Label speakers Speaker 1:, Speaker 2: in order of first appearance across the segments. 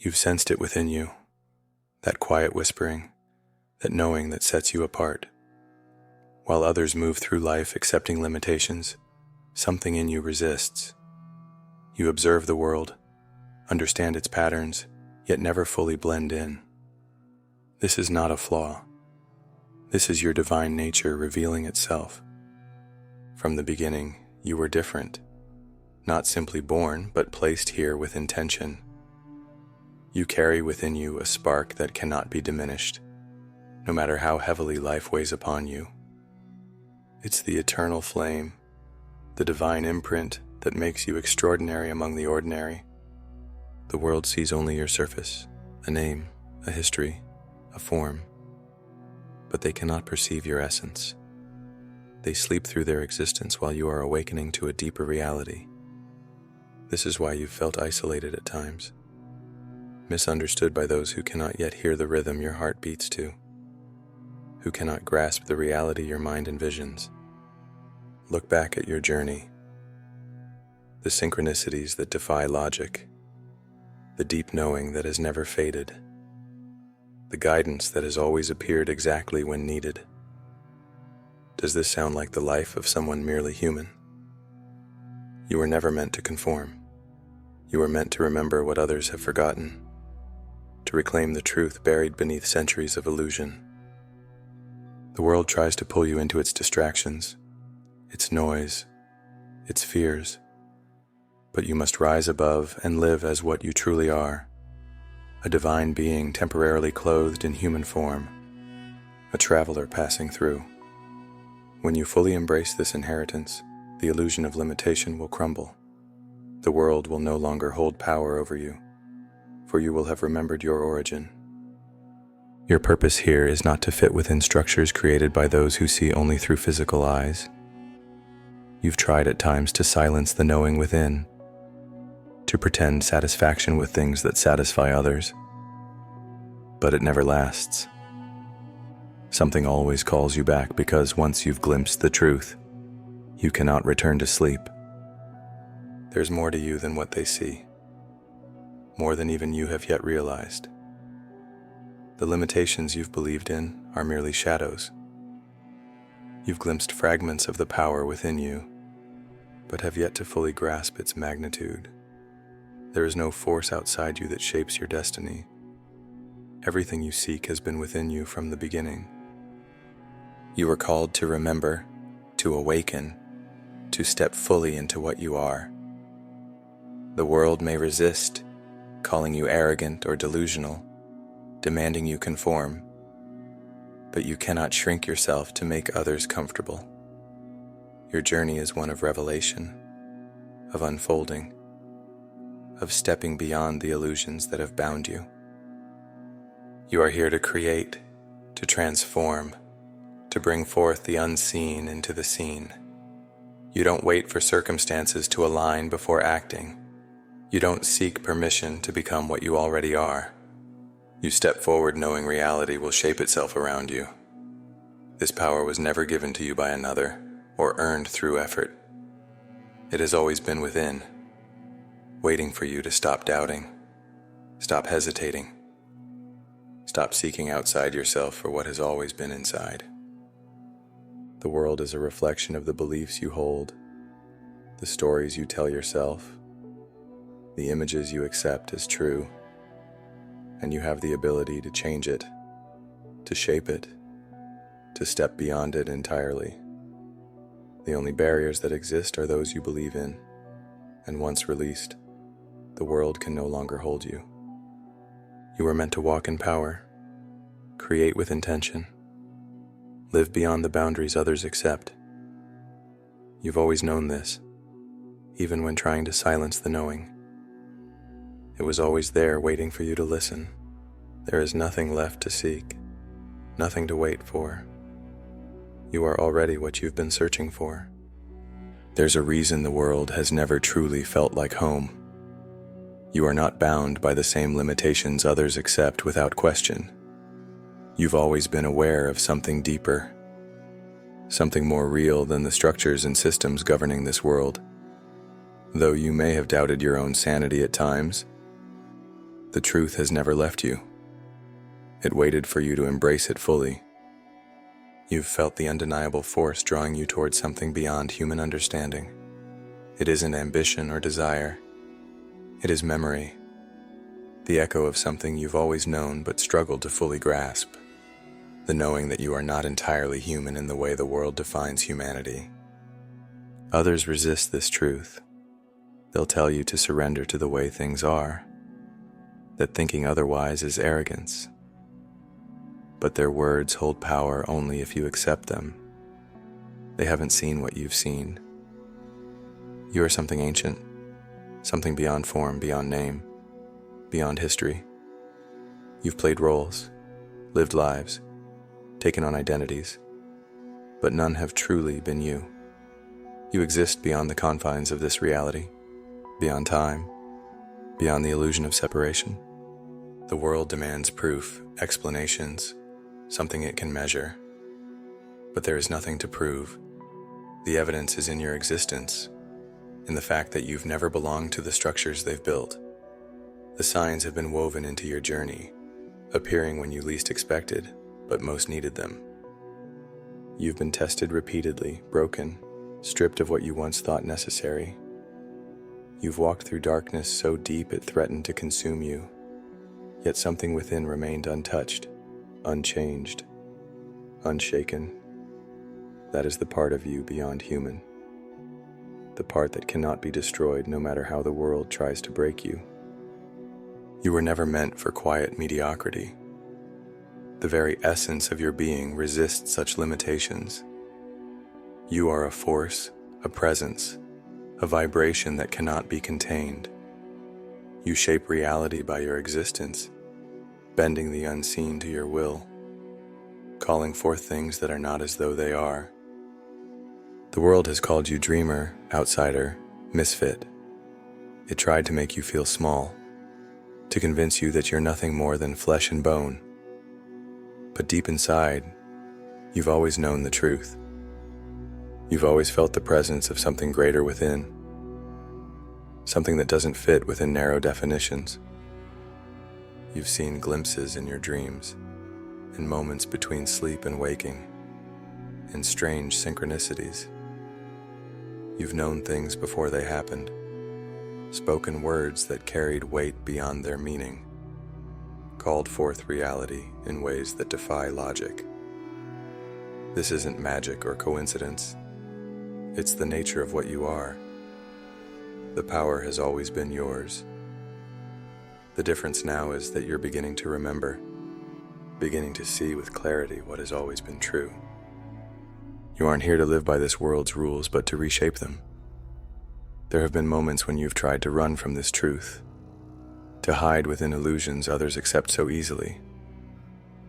Speaker 1: You've sensed it within you, that quiet whispering, that knowing that sets you apart. While others move through life accepting limitations, something in you resists. You observe the world, understand its patterns, yet never fully blend in. This is not a flaw. This is your divine nature revealing itself. From the beginning, you were different, not simply born, but placed here with intention. You carry within you a spark that cannot be diminished, no matter how heavily life weighs upon you. It's the eternal flame, the divine imprint that makes you extraordinary among the ordinary. The world sees only your surface, a name, a history, a form, but they cannot perceive your essence. They sleep through their existence while you are awakening to a deeper reality. This is why you've felt isolated at times, misunderstood by those who cannot yet hear the rhythm your heart beats to, who cannot grasp the reality your mind envisions. Look back at your journey, the synchronicities that defy logic, the deep knowing that has never faded, the guidance that has always appeared exactly when needed. Does this sound like the life of someone merely human? You were never meant to conform. You were meant to remember what others have forgotten, to reclaim the truth buried beneath centuries of illusion. The world tries to pull you into its distractions, its noise, its fears, but you must rise above and live as what you truly are, a divine being temporarily clothed in human form, a traveler passing through. When you fully embrace this inheritance, the illusion of limitation will crumble. The world will no longer hold power over you, for you will have remembered your origin. Your purpose here is not to fit within structures created by those who see only through physical eyes. You've tried at times to silence the knowing within, to pretend satisfaction with things that satisfy others, but it never lasts. Something always calls you back because once you've glimpsed the truth, you cannot return to sleep. There's more to you than what they see, more than even you have yet realized. The limitations you've believed in are merely shadows. You've glimpsed fragments of the power within you, but have yet to fully grasp its magnitude. There is no force outside you that shapes your destiny. Everything you seek has been within you from the beginning. You were called to remember, to awaken, to step fully into what you are. The world may resist, calling you arrogant or delusional, demanding you conform, but you cannot shrink yourself to make others comfortable. Your journey is one of revelation, of unfolding, of stepping beyond the illusions that have bound you. You are here to create, to transform, to bring forth the unseen into the seen. You don't wait for circumstances to align before acting. You don't seek permission to become what you already are. You step forward knowing reality will shape itself around you. This power was never given to you by another or earned through effort. It has always been within, waiting for you to stop doubting, stop hesitating, stop seeking outside yourself for what has always been inside. The world is a reflection of the beliefs you hold, the stories you tell yourself, the images you accept as true, and you have the ability to change it, to shape it, to step beyond it entirely. The only barriers that exist are those you believe in, and once released, the world can no longer hold you. You are meant to walk in power, create with intention, live beyond the boundaries others accept. You've always known this, even when trying to silence the knowing. It was always there waiting for you to listen. There is nothing left to seek, nothing to wait for. You are already what you've been searching for. There's a reason the world has never truly felt like home. You are not bound by the same limitations others accept without question. You've always been aware of something deeper, something more real than the structures and systems governing this world. Though you may have doubted your own sanity at times, The truth has never left you. It waited for you to embrace it fully. You've felt the undeniable force drawing you towards something beyond human understanding. It isn't ambition or desire. It is memory, the echo of something you've always known but struggled to fully grasp. The knowing that you are not entirely human in the way the world defines humanity. Others resist this truth. They'll tell you to surrender to the way things are, that thinking otherwise is arrogance. But their words hold power only if you accept them. They haven't seen what you've seen. You are something ancient, something beyond form, beyond name, beyond history. You've played roles, lived lives, taken on identities, but none have truly been you. You exist beyond the confines of this reality, beyond time, beyond the illusion of separation. The world demands proof, explanations, something it can measure. But there is nothing to prove. The evidence is in your existence, in the fact that you've never belonged to the structures they've built. The signs have been woven into your journey, appearing when you least expected, but most needed them. You've been tested repeatedly, broken, stripped of what you once thought necessary. You've walked through darkness so deep it threatened to consume you, yet something within remained untouched, unchanged, unshaken. That is the part of you beyond human, the part that cannot be destroyed no matter how the world tries to break you. You were never meant for quiet mediocrity. The very essence of your being resists such limitations. You are a force, a presence, a vibration that cannot be contained. You shape reality by your existence, bending the unseen to your will, calling forth things that are not as though they are. The world has called you dreamer, outsider, misfit. It tried to make you feel small, to convince you that you're nothing more than flesh and bone. But deep inside, you've always known the truth. You've always felt the presence of something greater within, something that doesn't fit within narrow definitions. You've seen glimpses in your dreams, in moments between sleep and waking, in strange synchronicities. You've known things before they happened, spoken words that carried weight beyond their meaning, called forth reality in ways that defy logic. This isn't magic or coincidence. It's the nature of what you are. The power has always been yours. The difference now is that you're beginning to remember, beginning to see with clarity what has always been true. You aren't here to live by this world's rules, but to reshape them. There have been moments when you've tried to run from this truth, to hide within illusions others accept so easily.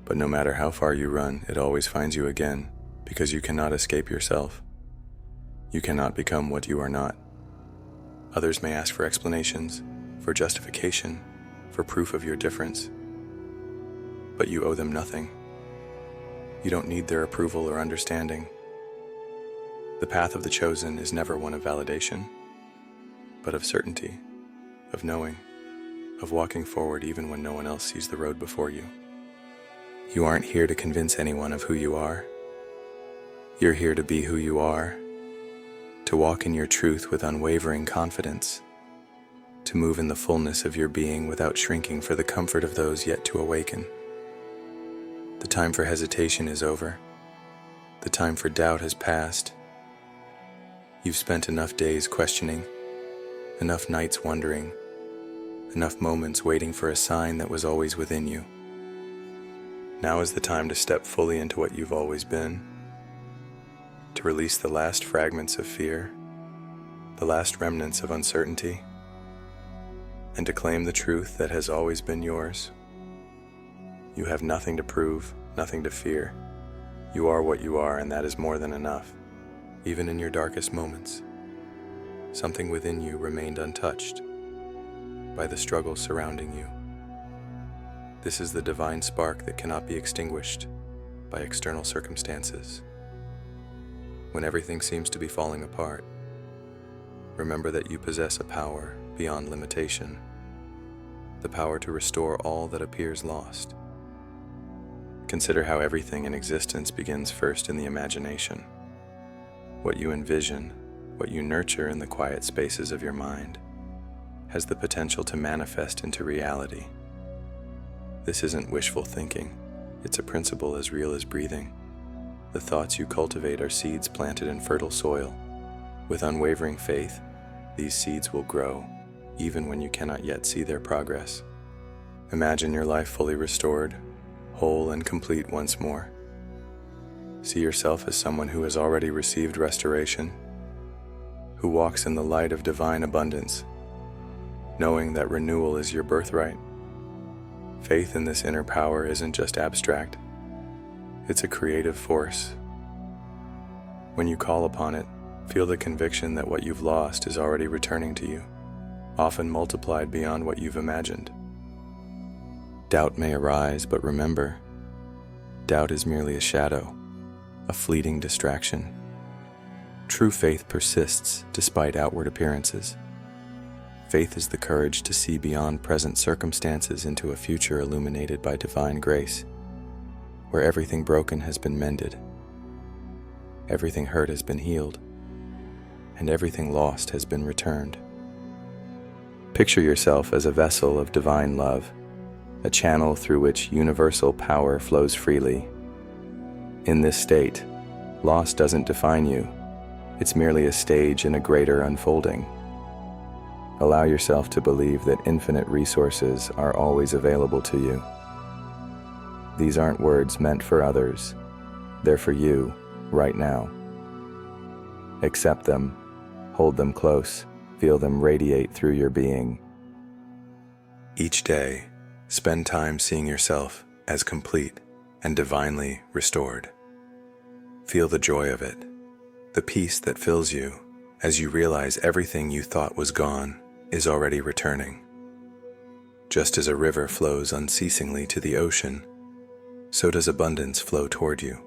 Speaker 1: But no matter how far you run, it always finds you again, because you cannot escape yourself. You cannot become what you are not. Others may ask for explanations, for justification, for proof of your difference. But you owe them nothing. You don't need their approval or understanding. The path of the chosen is never one of validation, but of certainty, of knowing, of walking forward even when no one else sees the road before you. You aren't here to convince anyone of who you are. You're here to be who you are, to walk in your truth with unwavering confidence, to move in the fullness of your being without shrinking for the comfort of those yet to awaken. The time for hesitation is over. The time for doubt has passed. You've spent enough days questioning, enough nights wondering, enough moments waiting for a sign that was always within you. Now is the time to step fully into what you've always been, to release the last fragments of fear, the last remnants of uncertainty, and to claim the truth that has always been yours. You have nothing to prove, nothing to fear. You are what you are, and that is more than enough. Even in your darkest moments, something within you remained untouched by the struggles surrounding you. This is the divine spark that cannot be extinguished by external circumstances. When everything seems to be falling apart, remember that you possess a power beyond limitation. the power to restore all that appears lost. Consider how everything in existence begins first in the imagination. What you envision, what you nurture in the quiet spaces of your mind, has the potential to manifest into reality. This isn't wishful thinking. It's a principle as real as breathing. The thoughts you cultivate are seeds planted in fertile soil. With unwavering faith, these seeds will grow, even when you cannot yet see their progress. Imagine your life fully restored, whole and complete once more. See yourself as someone who has already received restoration, who walks in the light of divine abundance, knowing that renewal is your birthright. Faith in this inner power isn't just abstract. It's a creative force. When you call upon it, feel the conviction that what you've lost is already returning to you, often multiplied beyond what you've imagined. Doubt may arise, but remember, doubt is merely a shadow, a fleeting distraction. True faith persists despite outward appearances. Faith is the courage to see beyond present circumstances into a future illuminated by divine grace, where everything broken has been mended, everything hurt has been healed, and everything lost has been returned. Picture yourself as a vessel of divine love, a channel through which universal power flows freely. In this state, loss doesn't define you. It's merely a stage in a greater unfolding. Allow yourself to believe that infinite resources are always available to you. These aren't words meant for others. They're for you, right now. Accept them, hold them close, feel them radiate through your being. Each day, spend time seeing yourself as complete and divinely restored. Feel the joy of it, the peace that fills you as you realize everything you thought was gone is already returning. Just as a river flows unceasingly to the ocean, so does abundance flow toward you.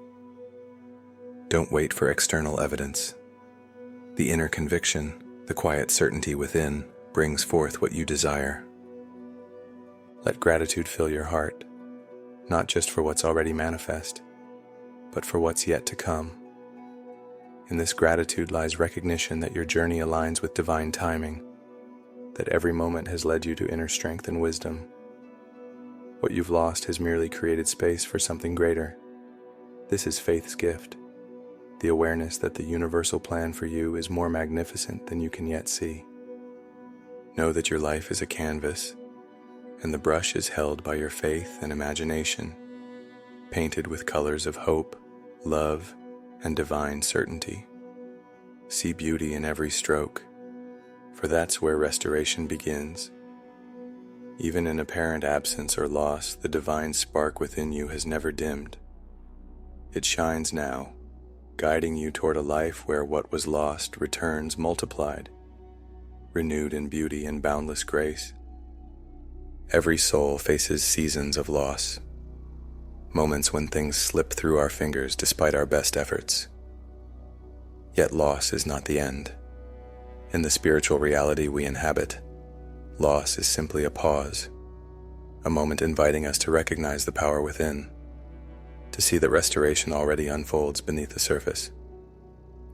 Speaker 1: Don't wait for external evidence. The inner conviction, the quiet certainty within, brings forth what you desire. Let gratitude fill your heart, not just for what's already manifest, but for what's yet to come. In this gratitude lies recognition that your journey aligns with divine timing, that every moment has led you to inner strength and wisdom. What you've lost has merely created space for something greater. This is faith's gift, the awareness that the universal plan for you is more magnificent than you can yet see. Know that your life is a canvas, and the brush is held by your faith and imagination, painted with colors of hope, love, and divine certainty. See beauty in every stroke, for that's where restoration begins. Even in apparent absence or loss, the divine spark within you has never dimmed. It shines now, guiding you toward a life where what was lost returns multiplied, renewed in beauty and boundless grace. Every soul faces seasons of loss, moments when things slip through our fingers despite our best efforts. Yet loss is not the end. In the spiritual reality we inhabit, loss is simply a pause, a moment inviting us to recognize the power within, to see that restoration already unfolds beneath the surface.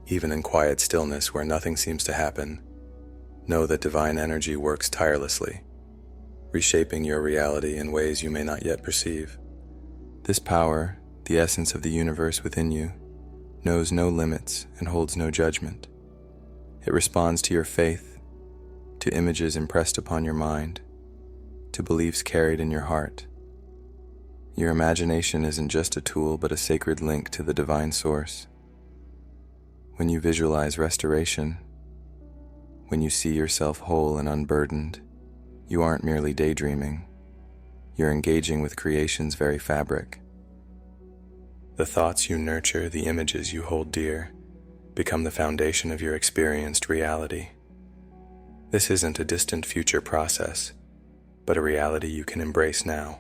Speaker 1: Even in quiet stillness where nothing seems to happen, know that divine energy works tirelessly, reshaping your reality in ways you may not yet perceive. This power, the essence of the universe within you, knows no limits and holds no judgment. It responds to your faith, to images impressed upon your mind, to beliefs carried in your heart. Your imagination isn't just a tool, but a sacred link to the divine source. When you visualize restoration, when you see yourself whole and unburdened, you aren't merely daydreaming. You're engaging with creation's very fabric. The thoughts you nurture, the images you hold dear, become the foundation of your experienced reality. This isn't a distant future process, but a reality you can embrace now.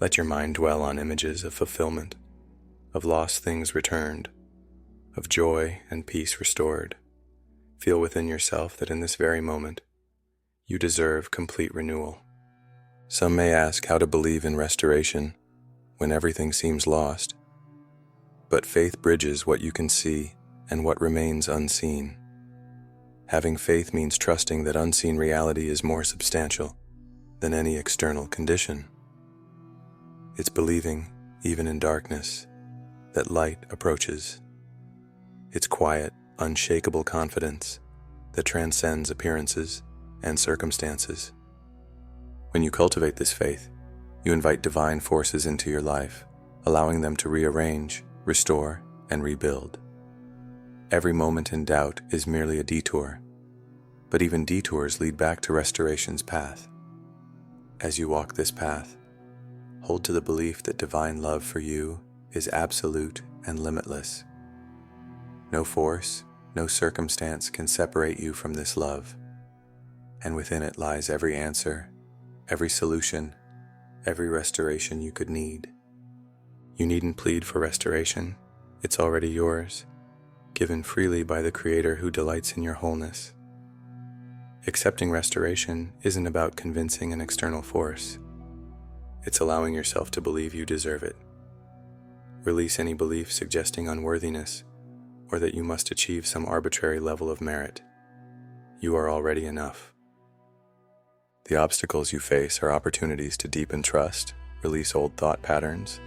Speaker 1: Let your mind dwell on images of fulfillment, of lost things returned, of joy and peace restored. Feel within yourself that in this very moment, you deserve complete renewal. Some may ask how to believe in restoration when everything seems lost, but faith bridges what you can see and what remains unseen. Having faith means trusting that unseen reality is more substantial than any external condition. It's believing, even in darkness, that light approaches. It's quiet, unshakable confidence that transcends appearances and circumstances. When you cultivate this faith, you invite divine forces into your life, allowing them to rearrange, restore, and rebuild. Every moment in doubt is merely a detour, but even detours lead back to restoration's path. As you walk this path, hold to the belief that divine love for you is absolute and limitless. No force, no circumstance can separate you from this love, and within it lies every answer, every solution, every restoration you could need. You needn't plead for restoration, it's already yours, given freely by the Creator who delights in your wholeness. Accepting restoration isn't about convincing an external force. It's allowing yourself to believe you deserve it. Release any belief suggesting unworthiness or that you must achieve some arbitrary level of merit. You are already enough. The obstacles you face are opportunities to deepen trust, release old thought patterns,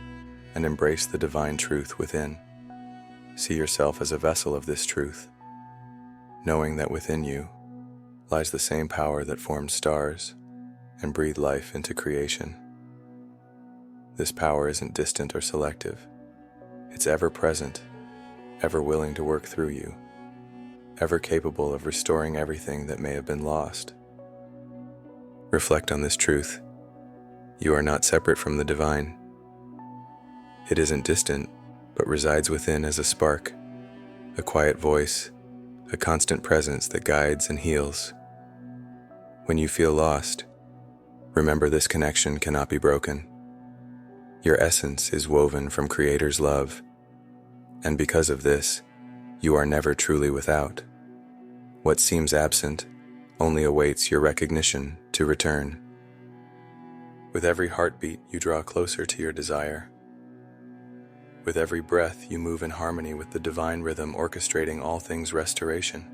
Speaker 1: and embrace the divine truth within. See yourself as a vessel of this truth, knowing that within you lies the same power that formed stars and breathed life into creation. This power isn't distant or selective. It's ever present, ever willing to work through you, ever capable of restoring everything that may have been lost. Reflect on this truth. You are not separate from the divine. It isn't distant, but resides within as a spark, a quiet voice, a constant presence that guides and heals. When you feel lost, remember this connection cannot be broken. Your essence is woven from Creator's love, and because of this, you are never truly without. What seems absent only awaits your recognition to return. With every heartbeat, you draw closer to your desire. With every breath, you move in harmony with the divine rhythm orchestrating all things restoration.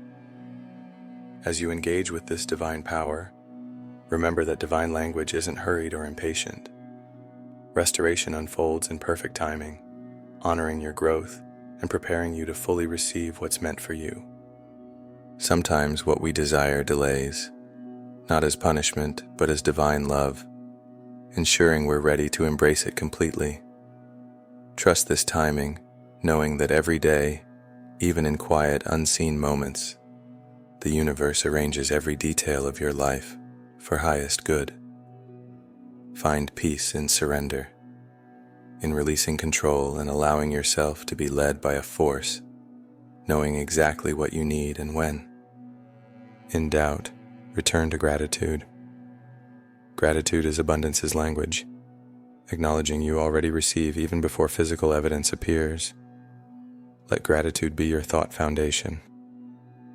Speaker 1: As you engage with this divine power, remember that divine language isn't hurried or impatient. Restoration unfolds in perfect timing, honoring your growth and preparing you to fully receive what's meant for you. Sometimes what we desire delays, not as punishment, but as divine love, ensuring we're ready to embrace it completely. Trust this timing, knowing that every day, even in quiet, unseen moments, the universe arranges every detail of your life for highest good. Find peace in surrender, in releasing control and allowing yourself to be led by a force, knowing exactly what you need and when. In doubt, return to gratitude. Gratitude is abundance's language, acknowledging you already receive even before physical evidence appears. Let gratitude be your thought foundation,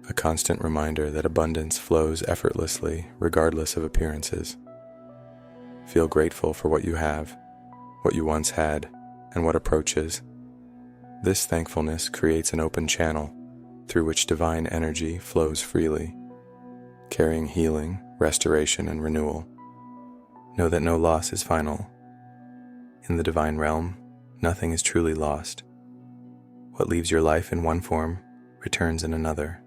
Speaker 1: a constant reminder that abundance flows effortlessly regardless of appearances. Feel grateful for what you have, what you once had, and what approaches. This thankfulness creates an open channel through which divine energy flows freely, carrying healing, restoration, and renewal. Know that no loss is final. In the divine realm, nothing is truly lost. What leaves your life in one form returns in another,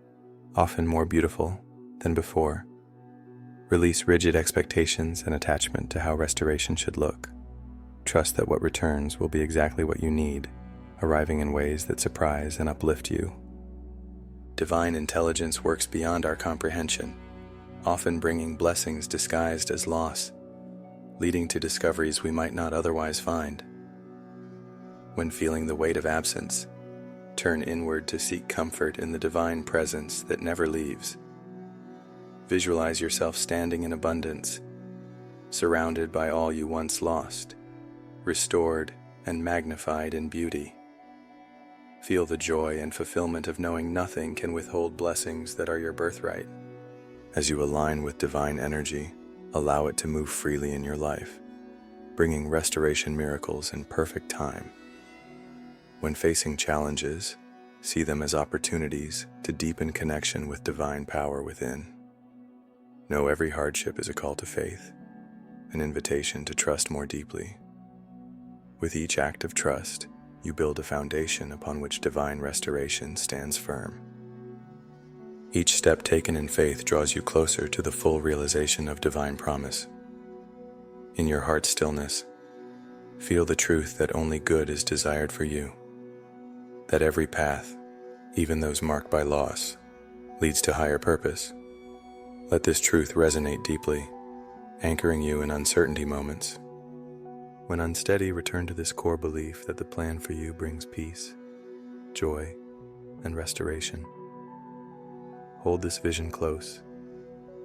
Speaker 1: often more beautiful than before. Release rigid expectations and attachment to how restoration should look. Trust that what returns will be exactly what you need, arriving in ways that surprise and uplift you. Divine intelligence works beyond our comprehension, often bringing blessings disguised as loss, leading to discoveries we might not otherwise find. When feeling the weight of absence, turn inward to seek comfort in the divine presence that never leaves. Visualize yourself standing in abundance, surrounded by all you once lost, restored and magnified in beauty. Feel the joy and fulfillment of knowing nothing can withhold blessings that are your birthright. As you align with divine energy, allow it to move freely in your life, bringing restoration miracles in perfect time. When facing challenges, see them as opportunities to deepen connection with divine power within. Know every hardship is a call to faith, an invitation to trust more deeply. With each act of trust, you build a foundation upon which divine restoration stands firm. Each step taken in faith draws you closer to the full realization of divine promise. In your heart's stillness, feel the truth that only good is desired for you, that every path, even those marked by loss, leads to higher purpose. Let this truth resonate deeply, anchoring you in uncertainty moments. When unsteady, return to this core belief that the plan for you brings peace, joy, and restoration. Hold this vision close,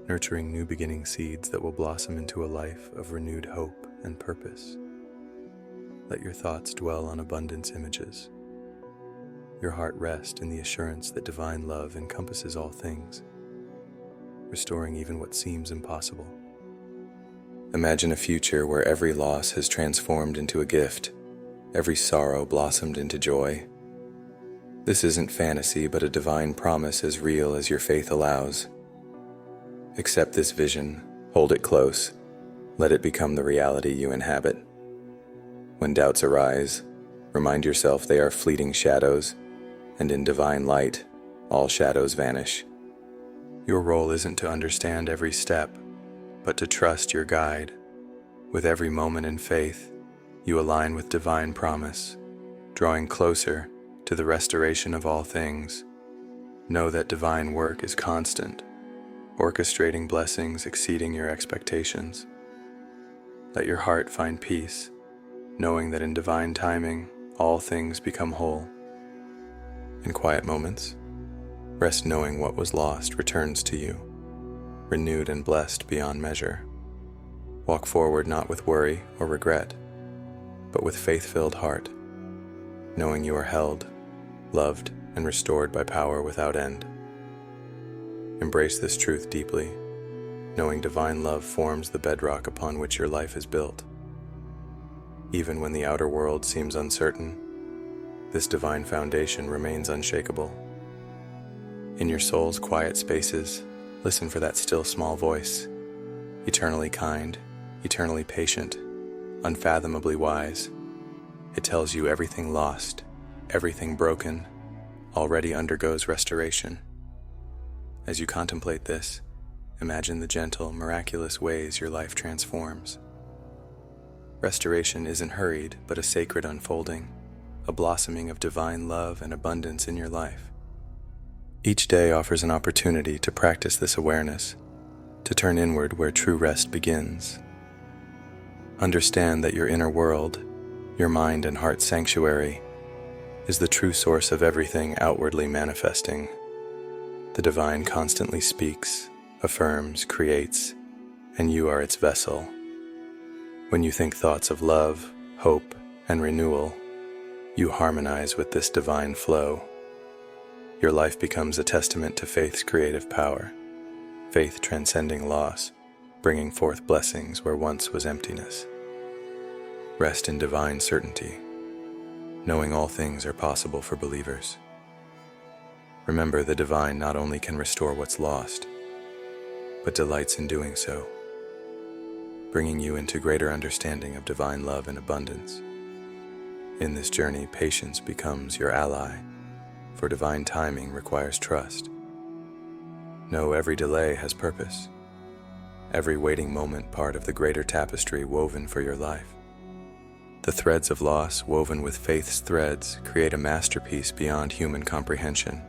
Speaker 1: nurturing new beginning seeds that will blossom into a life of renewed hope and purpose. Let your thoughts dwell on abundance images. Your heart rest in the assurance that divine love encompasses all things, restoring even what seems impossible. Imagine a future where every loss has transformed into a gift, every sorrow blossomed into joy. This isn't fantasy, but a divine promise as real as your faith allows. Accept this vision, hold it close, let it become the reality you inhabit. When doubts arise, remind yourself they are fleeting shadows, and in divine light, all shadows vanish. Your role isn't to understand every step, but to trust your guide. With every moment in faith, you align with divine promise, drawing closer to the restoration of all things. Know that divine work is constant, orchestrating blessings exceeding your expectations. Let your heart find peace, knowing that in divine timing, all things become whole. In quiet moments, rest knowing what was lost returns to you, renewed and blessed beyond measure. Walk forward not with worry or regret, but with faith-filled heart, knowing you are held, loved, and restored by power without end. Embrace this truth deeply, knowing divine love forms the bedrock upon which your life is built. Even when the outer world seems uncertain, this divine foundation remains unshakable. In your soul's quiet spaces, listen for that still small voice, eternally kind, eternally patient, unfathomably wise. It tells you everything lost, everything broken, already undergoes restoration. As you contemplate this, imagine the gentle, miraculous ways your life transforms. Restoration isn't hurried, but a sacred unfolding, a blossoming of divine love and abundance in your life. Each day offers an opportunity to practice this awareness, to turn inward where true rest begins. Understand that your inner world, your mind and heart sanctuary, is the true source of everything outwardly manifesting. The divine constantly speaks, affirms, creates, and you are its vessel. When you think thoughts of love, hope, and renewal, you harmonize with this divine flow. Your life becomes a testament to faith's creative power, faith transcending loss, bringing forth blessings where once was emptiness. Rest in divine certainty, knowing all things are possible for believers. Remember, the divine not only can restore what's lost, but delights in doing so, bringing you into greater understanding of divine love and abundance. In this journey, patience becomes your ally, for divine timing requires trust. Know every delay has purpose, every waiting moment part of the greater tapestry woven for your life. The threads of loss woven with faith's threads create a masterpiece beyond human comprehension.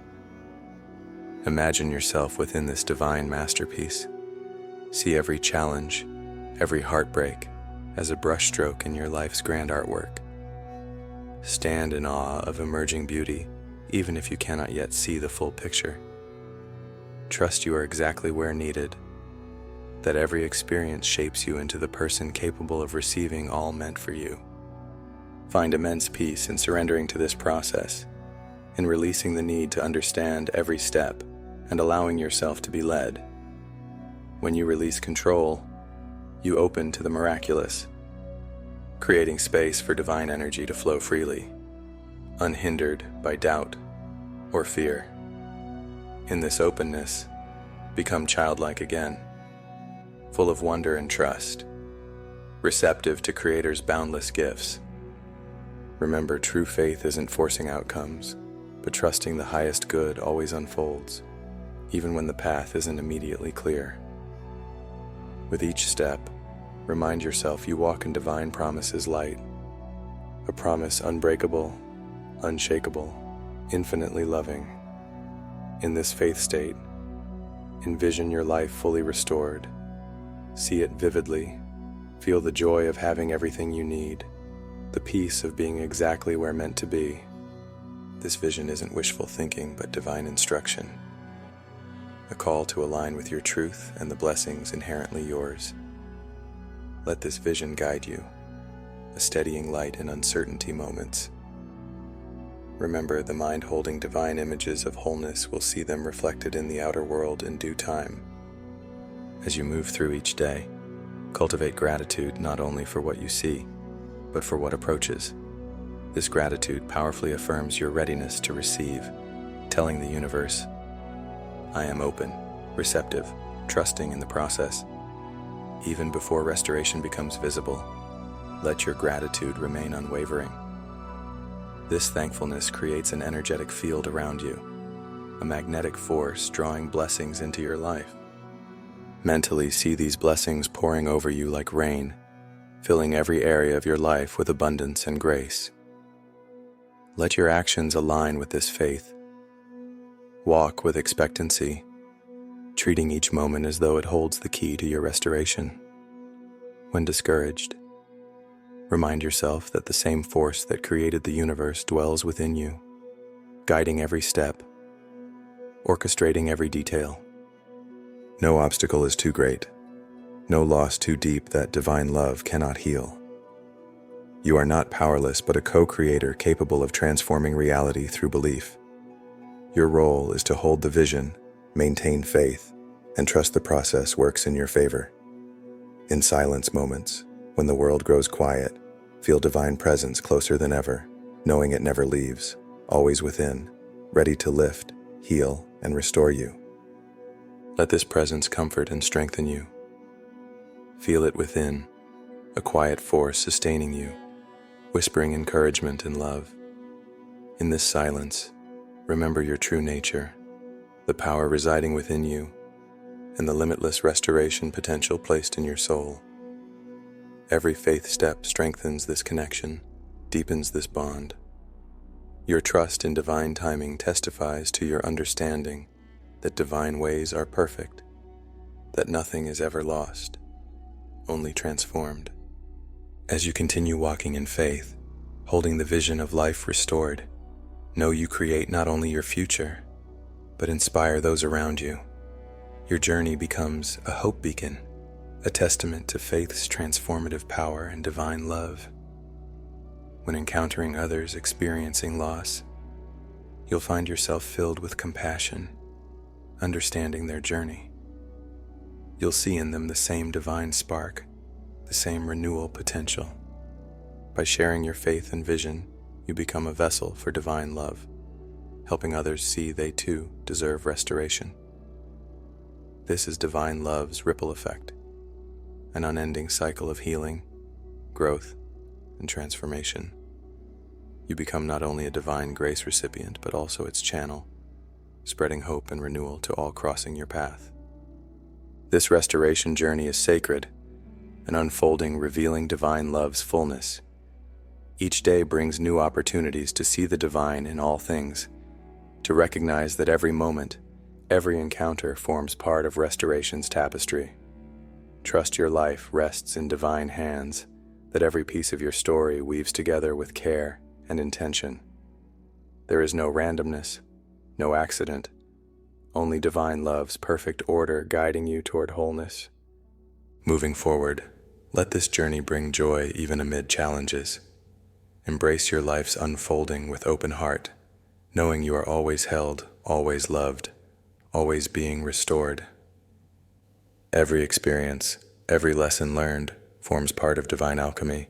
Speaker 1: Imagine yourself within this divine masterpiece. See every challenge, every heartbreak, as a brushstroke in your life's grand artwork. Stand in awe of emerging beauty, even if you cannot yet see the full picture. Trust you are exactly where needed, that every experience shapes you into the person capable of receiving all meant for you. Find immense peace in surrendering to this process, in releasing the need to understand every step and allowing yourself to be led. When you release control, you open to the miraculous, creating space for divine energy to flow freely, unhindered by doubt or fear. In this openness, become childlike again, full of wonder and trust, receptive to Creator's boundless gifts. Remember, true faith isn't forcing outcomes, but trusting the highest good always unfolds, even when the path isn't immediately clear. With each step, remind yourself you walk in divine promises light, a promise unbreakable, unshakable, infinitely loving. In this faith state, envision your life fully restored. See it vividly. Feel the joy of having everything you need, the peace of being exactly where meant to be. This vision isn't wishful thinking, but divine instruction, a call to align with your truth and the blessings inherently yours. Let this vision guide you, a steadying light in uncertainty moments. Remember, the mind holding divine images of wholeness will see them reflected in the outer world in due time. As you move through each day, cultivate gratitude not only for what you see, but for what approaches. This gratitude powerfully affirms your readiness to receive, telling the universe, I am open, receptive, trusting in the process. Even before restoration becomes visible, let your gratitude remain unwavering. This thankfulness creates an energetic field around you, a magnetic force drawing blessings into your life. Mentally see these blessings pouring over you like rain, filling every area of your life with abundance and grace. Let your actions align with this faith. Walk with expectancy, treating each moment as though it holds the key to your restoration. When discouraged, remind yourself that the same force that created the universe dwells within you, guiding every step, orchestrating every detail. No obstacle is too great, no loss too deep that divine love cannot heal. You are not powerless, but a co-creator capable of transforming reality through belief. Your role is to hold the vision, maintain faith, and trust the process works in your favor. In silence moments, when the world grows quiet, feel divine presence closer than ever, knowing it never leaves, always within, ready to lift, heal, and restore you. Let this presence comfort and strengthen you. Feel it within, a quiet force sustaining you, whispering encouragement and love. In this silence, remember your true nature, the power residing within you, and the limitless restoration potential placed in your soul. Every faith step strengthens this connection, deepens this bond. Your trust in divine timing testifies to your understanding that divine ways are perfect, that nothing is ever lost, only transformed. As you continue walking in faith, holding the vision of life restored, know you create not only your future, but inspire those around you. Your journey becomes a hope beacon, a testament to faith's transformative power and divine love. When encountering others experiencing loss, you'll find yourself filled with compassion, understanding their journey. You'll see in them the same divine spark, the same renewal potential. By sharing your faith and vision, you become a vessel for divine love, helping others see they too deserve restoration. This is divine love's ripple effect, an unending cycle of healing, growth, and transformation. You become not only a divine grace recipient, but also its channel, spreading hope and renewal to all crossing your path. This restoration journey is sacred, an unfolding, revealing divine love's fullness. Each day brings new opportunities to see the divine in all things, to recognize that every moment, every encounter forms part of restoration's tapestry. Trust your life rests in divine hands, that every piece of your story weaves together with care and intention. There is no randomness, no accident, only divine love's perfect order guiding you toward wholeness. Moving forward, let this journey bring joy even amid challenges. Embrace your life's unfolding with open heart, knowing you are always held, always loved, always being restored. Every experience, Every lesson learned forms part of divine alchemy,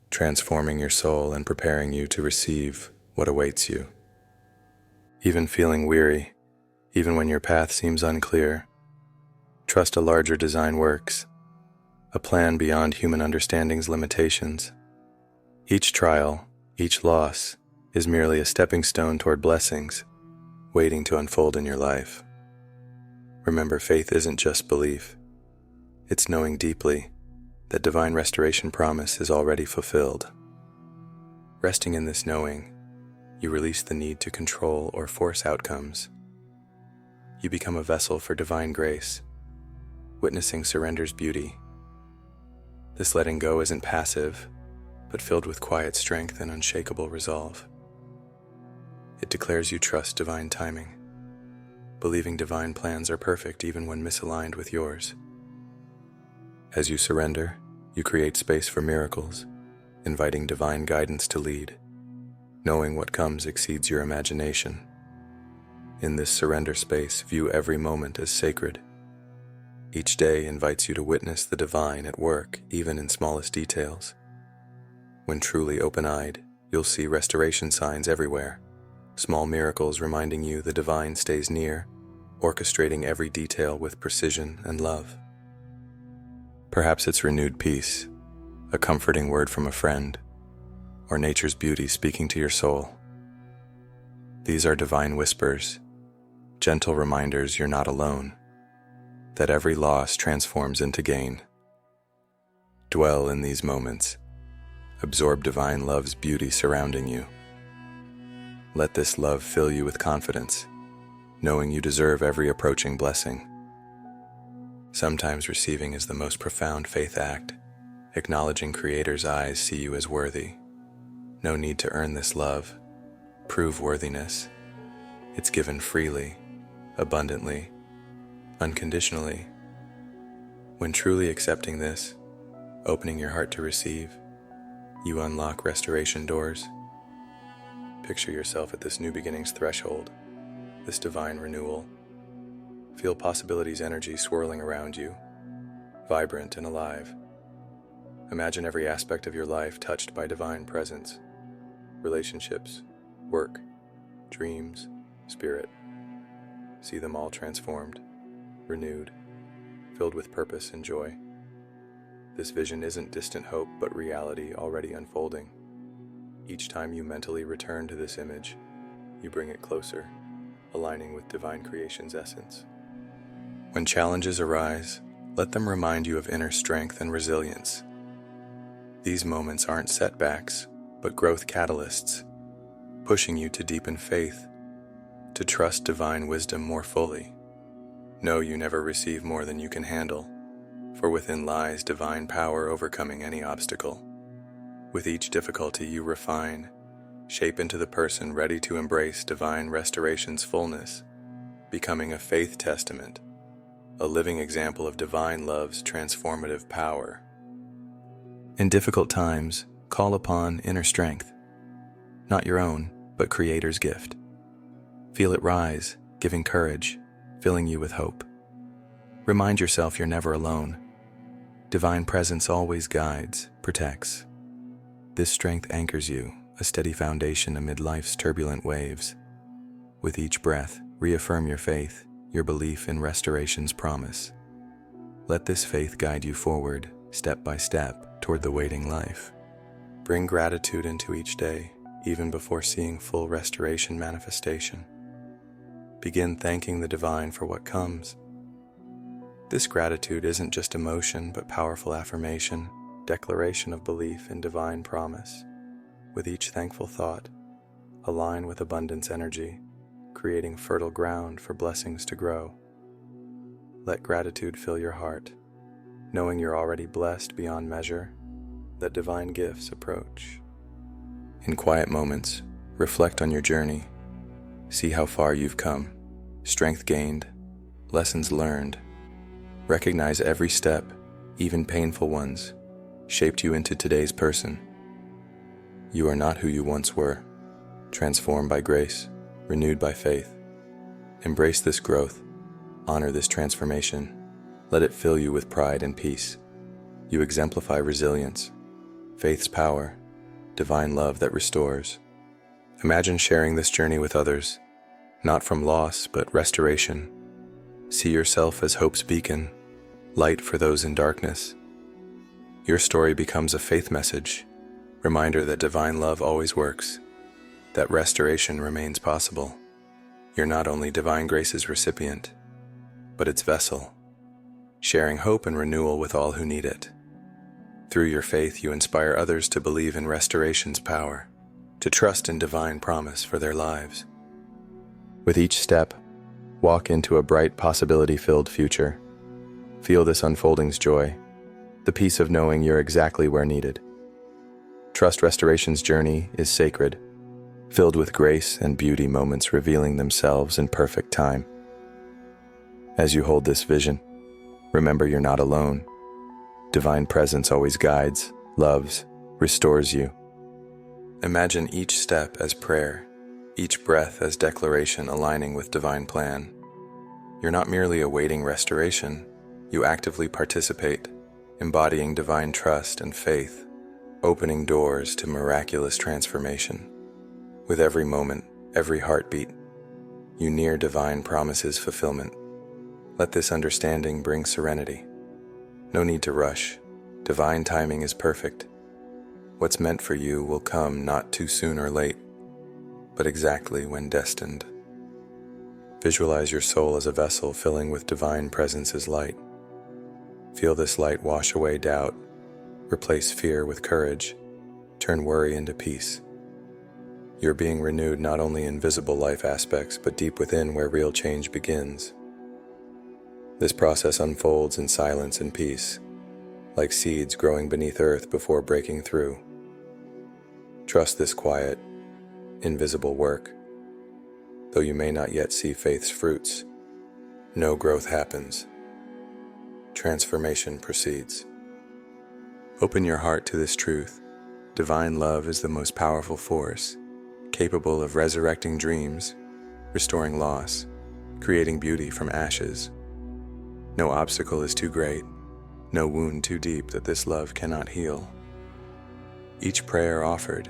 Speaker 1: transforming your soul and preparing you to receive what awaits you. Even feeling weary, even when your path seems unclear, trust a larger design works, a plan beyond human understanding's limitations. Each trial, each loss, is merely a stepping stone toward blessings waiting to unfold in your life. Remember, faith isn't just belief. It's knowing deeply that divine restoration promise is already fulfilled. Resting in this knowing, you release the need to control or force outcomes. You become a vessel for divine grace, witnessing surrender's beauty. This letting go isn't passive, but filled with quiet strength and unshakable resolve. It declares you trust divine timing, believing divine plans are perfect even when misaligned with yours. As you surrender, you create space for miracles, inviting divine guidance to lead, knowing what comes exceeds your imagination. In this surrender space, view every moment as sacred. Each day invites you to witness the divine at work, even in smallest details. When truly open-eyed, you'll see restoration signs everywhere, small miracles reminding you the divine stays near, orchestrating every detail with precision and love. Perhaps it's renewed peace, a comforting word from a friend, or nature's beauty speaking to your soul. These are divine whispers, gentle reminders you're not alone, that every loss transforms into gain. Dwell in these moments. Absorb divine love's beauty surrounding you. Let this love fill you with confidence, knowing you deserve every approaching blessing. Sometimes receiving is the most profound faith act, acknowledging Creator's eyes see you as worthy. No need to earn this love, prove worthiness. It's given freely, abundantly, unconditionally. When truly accepting this, opening your heart to receive, you unlock restoration doors. Picture yourself at this new beginning's threshold, this divine renewal. Feel possibility's energy swirling around you, vibrant and alive. Imagine every aspect of your life touched by divine presence. Relationships, work, dreams, spirit. See them all transformed, renewed, filled with purpose and joy. This vision isn't distant hope, but reality already unfolding. Each time you mentally return to this image, you bring it closer, aligning with divine creation's essence. When challenges arise, let them remind you of inner strength and resilience. These moments aren't setbacks, but growth catalysts, pushing you to deepen faith, to trust divine wisdom more fully. Know you never receive more than you can handle, for within lies divine power overcoming any obstacle. With each difficulty you refine, shape into the person ready to embrace divine restoration's fullness, becoming a faith testament, a living example of divine love's transformative power. In difficult times, call upon inner strength, not your own, but Creator's gift. Feel it rise, giving courage, filling you with hope. Remind yourself you're never alone. Divine presence always guides, protects. This strength anchors you, a steady foundation amid life's turbulent waves. With each breath, reaffirm your faith, your belief in restoration's promise. Let this faith guide you forward, step by step, toward the waiting life. Bring gratitude into each day, even before seeing full restoration manifestation. Begin thanking the divine for what comes. This gratitude isn't just emotion, but powerful affirmation, declaration of belief in divine promise. With each thankful thought, align with abundance energy, creating fertile ground for blessings to grow. Let gratitude fill your heart, knowing you're already blessed beyond measure, that divine gifts approach. In quiet moments, reflect on your journey. See how far you've come, strength gained, lessons learned. Recognize every step, even painful ones, shaped you into today's person. You are not who you once were, transformed by grace, renewed by faith. Embrace this growth, honor this transformation, Let it fill you with pride and peace. You exemplify resilience, faith's power, divine love that restores. Imagine sharing this journey with others, not from loss, but restoration. See yourself as hope's beacon, light for those in darkness. Your story becomes a faith message, reminder that divine love always works, that restoration remains possible. You're not only divine grace's recipient, but its vessel, sharing hope and renewal with all who need it. Through your faith, you inspire others to believe in restoration's power, to trust in divine promise for their lives. With each step, walk into a bright, possibility-filled future. Feel this unfolding's joy, the peace of knowing you're exactly where needed. Trust restoration's journey is sacred, filled with grace and beauty, moments revealing themselves in perfect time. As you hold this vision, remember you're not alone. Divine presence always guides, loves, restores you. Imagine each step as prayer, each breath as declaration aligning with divine plan. You're not merely awaiting restoration, you actively participate, embodying divine trust and faith, opening doors to miraculous transformation. With every moment, every heartbeat, you near divine promises fulfillment. Let this understanding bring serenity. No need to rush. Divine timing is perfect. What's meant for you will come not too soon or late, but exactly when destined. Visualize your soul as a vessel filling with divine presence's light. Feel this light wash away doubt, replace fear with courage, turn worry into peace. You're being renewed not only in visible life aspects, but deep within where real change begins. This process unfolds in silence and peace, like seeds growing beneath earth before breaking through. Trust this quiet, invisible work. Though you may not yet see faith's fruits, no growth happens. Transformation proceeds. Open your heart to this truth. Divine love is the most powerful force, capable of resurrecting dreams, restoring loss, creating beauty from ashes. No obstacle is too great, no wound too deep that this love cannot heal. Each prayer offered,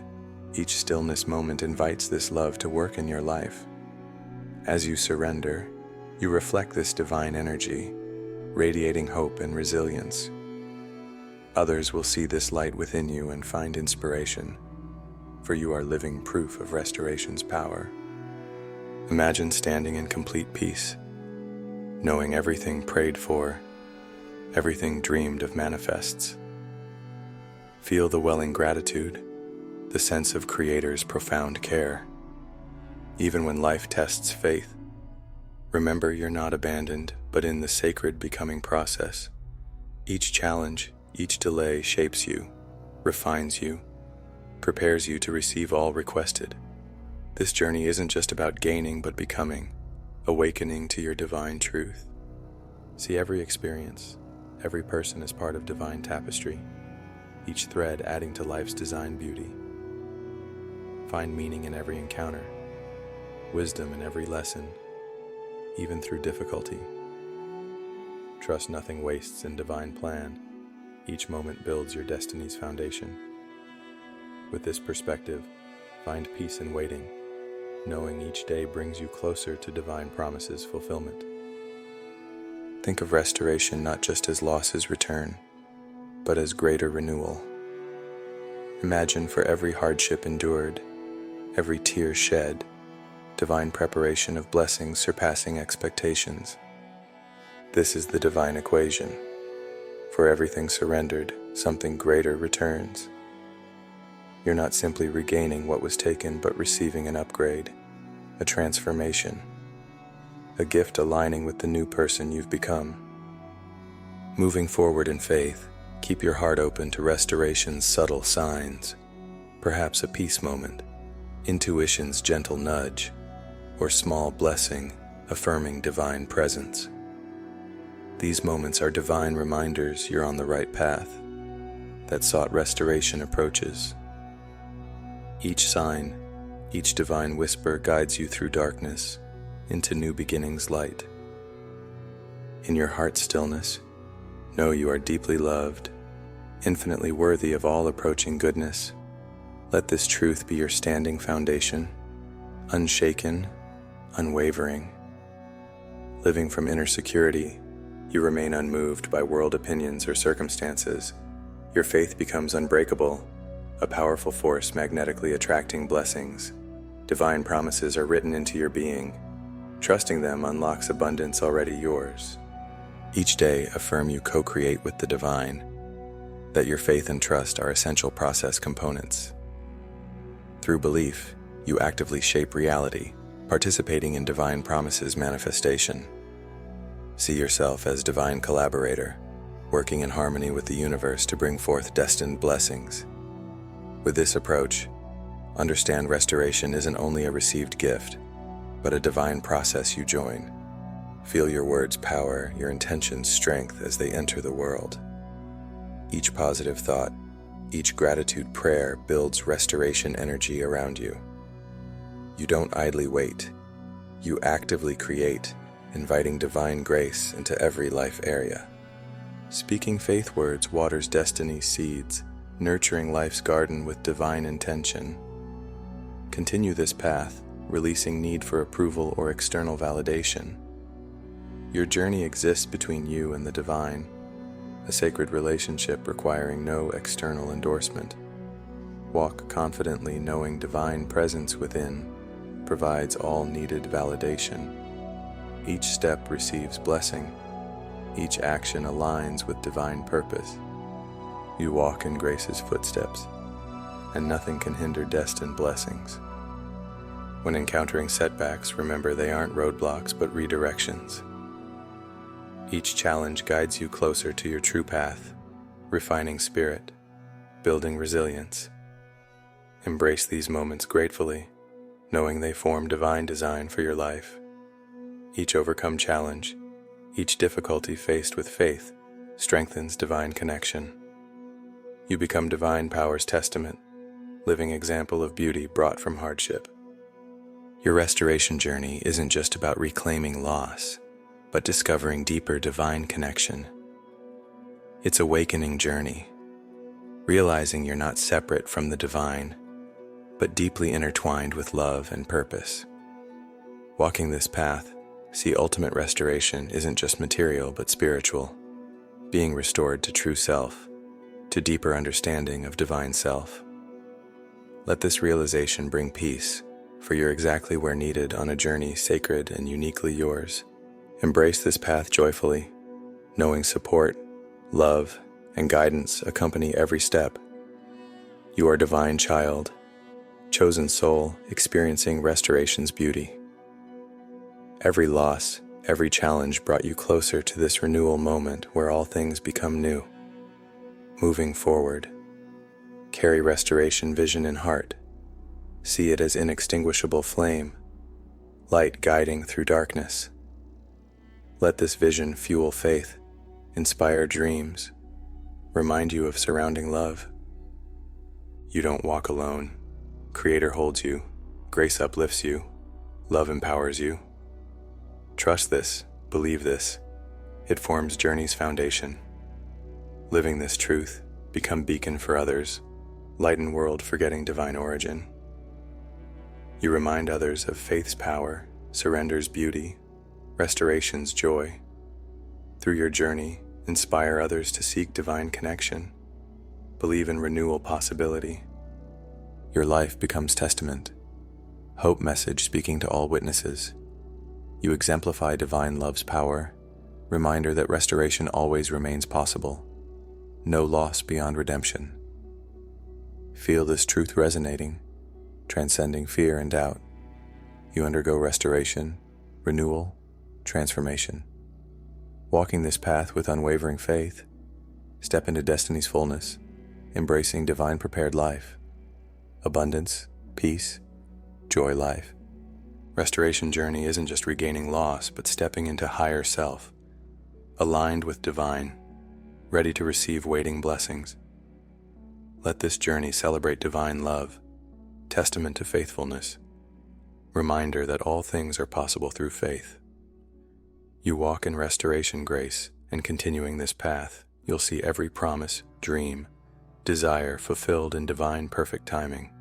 Speaker 1: each stillness moment invites this love to work in your life. As you surrender, you reflect this divine energy, radiating hope and resilience. Others will see this light within you and find inspiration, for you are living proof of restoration's power. Imagine standing in complete peace, knowing everything prayed for, everything dreamed of manifests. Feel the welling gratitude, the sense of Creator's profound care. Even when life tests faith, remember you're not abandoned, but in the sacred becoming process. Each challenge, each delay shapes you, refines you, prepares you to receive all requested. This journey isn't just about gaining, but becoming, awakening to your divine truth. See every experience, every person as part of divine tapestry, each thread adding to life's design beauty. Find meaning in every encounter, wisdom in every lesson, even through difficulty. Trust nothing wastes in divine plan. Each moment builds your destiny's foundation. With this perspective, find peace in waiting, knowing each day brings you closer to divine promises fulfillment. Think of restoration not just as losses return, but as greater renewal. Imagine for every hardship endured, every tear shed, divine preparation of blessings surpassing expectations. This is the divine equation. For everything surrendered, something greater returns. You're not simply regaining what was taken, but receiving an upgrade, a transformation, a gift aligning with the new person you've become. Moving forward in faith, keep your heart open to restoration's subtle signs, perhaps a peace moment, intuition's gentle nudge, or small blessing affirming divine presence. These moments are divine reminders you're on the right path, that sought restoration approaches. Each sign, each divine whisper guides you through darkness into new beginnings' light. In your heart's stillness, Know you are deeply loved, infinitely worthy of all approaching goodness. Let this truth be your standing foundation, unshaken, unwavering. Living from inner security, you remain unmoved by world opinions or circumstances. Your faith becomes unbreakable, a powerful force magnetically attracting blessings. Divine promises are written into your being. Trusting them unlocks abundance already yours. Each day, affirm you co-create with the divine, that your faith and trust are essential process components. Through belief, you actively shape reality, participating in divine promises manifestation. See yourself as divine collaborator, working in harmony with the universe to bring forth destined blessings. With this approach, understand restoration isn't only a received gift, but a divine process you join. Feel your words' power, your intentions' strength as they enter the world. Each positive thought, each gratitude prayer builds restoration energy around you. You don't idly wait. You actively create, inviting divine grace into every life area. Speaking faith words waters destiny's seeds, nurturing life's garden with divine intention. Continue this path, releasing need for approval or external validation. Your journey exists between you and the divine, a sacred relationship requiring no external endorsement. Walk confidently knowing divine presence within provides all needed validation. Each step receives blessing. Each action aligns with divine purpose. You walk in grace's footsteps, and nothing can hinder destined blessings. When encountering setbacks, remember they aren't roadblocks but redirections. Each challenge guides you closer to your true path, refining spirit, building resilience. Embrace these moments gratefully, knowing they form divine design for your life. Each overcome challenge, each difficulty faced with faith, strengthens divine connection. You become divine power's testament, living example of beauty brought from hardship. Your restoration journey isn't just about reclaiming loss, but discovering deeper divine connection. It's an awakening journey, realizing you're not separate from the divine, but deeply intertwined with love and purpose. Walking this path, see ultimate restoration isn't just material but spiritual, being restored to true self, to deeper understanding of divine self. Let this realization bring peace, for you're exactly where needed on a journey sacred and uniquely yours. Embrace this path joyfully, knowing support, love, and guidance accompany every step. You are divine child, chosen soul experiencing restoration's beauty. Every loss, every challenge brought you closer to this renewal moment where all things become new. Moving forward, carry restoration vision in heart. See it as inextinguishable flame, light guiding through darkness. Let this vision fuel faith, inspire dreams, remind you of surrounding love. You don't walk alone. Creator holds you, grace uplifts you, love empowers you. Trust this, believe this. It forms journey's foundation. Living this truth, become beacon for others, lighten world forgetting divine origin. You remind others of faith's power, surrender's beauty, restoration's joy. Through your journey, inspire others to seek divine connection, believe in renewal possibility. Your life becomes testament, hope message speaking to all witnesses. You exemplify divine love's power, reminder that restoration always remains possible, no loss beyond redemption. Feel this truth resonating, transcending fear and doubt. You undergo restoration, renewal, transformation. Walking this path with unwavering faith, step into destiny's fullness, embracing divine prepared life, abundance, peace, joy life. Restoration journey isn't just regaining loss, but stepping into higher self, aligned with divine, ready to receive waiting blessings. Let this journey celebrate divine love, testament to faithfulness, reminder that all things are possible through faith. You walk in restoration grace, And continuing this path, you'll see every promise, dream, desire fulfilled in divine perfect timing.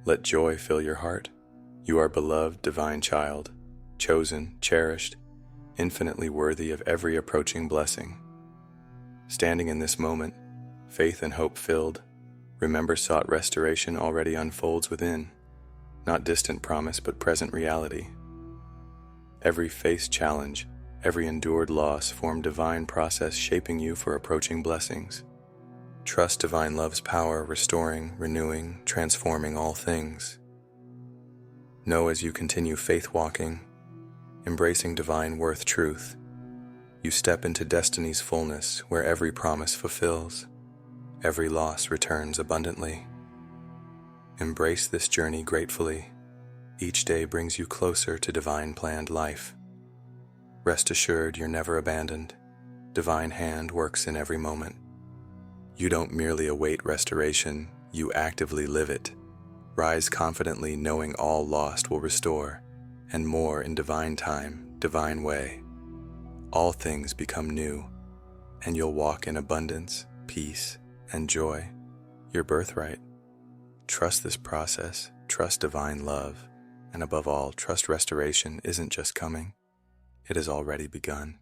Speaker 1: Let joy fill your heart. You are beloved divine child, chosen, cherished, infinitely worthy of every approaching blessing. Standing in this moment, faith and hope filled, remember sought restoration already unfolds within, not distant promise but present reality. Every faced challenge, every endured loss form divine process shaping you for approaching blessings. Trust divine love's power, restoring, renewing, transforming all things. Know as you continue faith walking, embracing divine worth truth, you step into destiny's fullness where every promise fulfills, every loss returns abundantly. Embrace this journey gratefully. Each day brings you closer to divine planned life. Rest assured you're never abandoned. Divine hand works in every moment. You don't merely await restoration, you actively live it. Rise confidently knowing all lost will restore, and more in divine time, divine way. All things become new, and you'll walk in abundance, peace, and joy, your birthright. Trust this process, trust divine love, and above all, trust restoration isn't just coming, it has already begun.